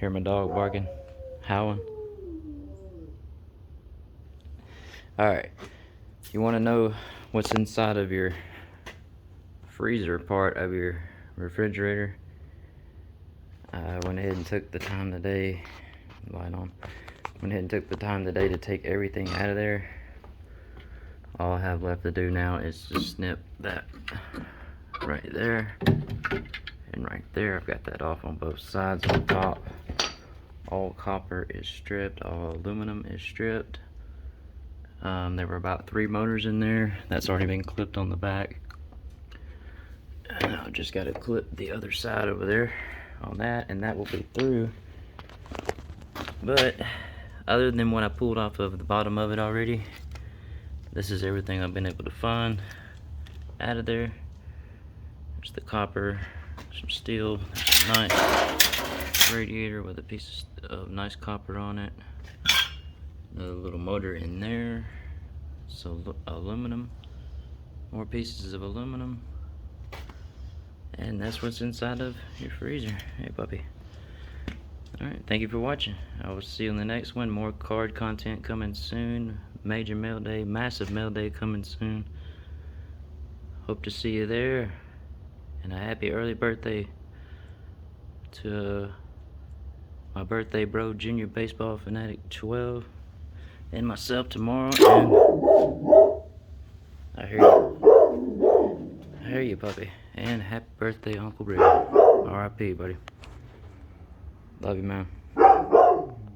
Hear my dog barking, howling. Alright, you want to know what's inside of your freezer part of your refrigerator? I went ahead and took the time today, light on, went ahead and took the time today to take everything out of there. All I have left to do now is just snip that right there and right there. I've got that off on both sides. On top, all copper is stripped, all aluminum is stripped. There were about 3 motors in there. That's already been clipped on the back. And I just got to clip the other side over there on that, and that will be through. But other than what I pulled off of the bottom of it already, this is everything I've been able to find out of there. There's the copper, some steel, there's a nice radiator with a piece of nice copper on it. Another little motor in there. So aluminum, more pieces of aluminum. And that's what's inside of your freezer. Hey puppy. Alright, thank you for watching. I will see you in the next one. More card content coming soon. Major mail day, massive mail day coming soon. Hope to see you there. And a happy early birthday to my birthday bro, Junior Baseball Fanatic 12, and myself tomorrow. And I hear you puppy. And happy birthday Uncle Rick. R.I.P. buddy. Love you, man.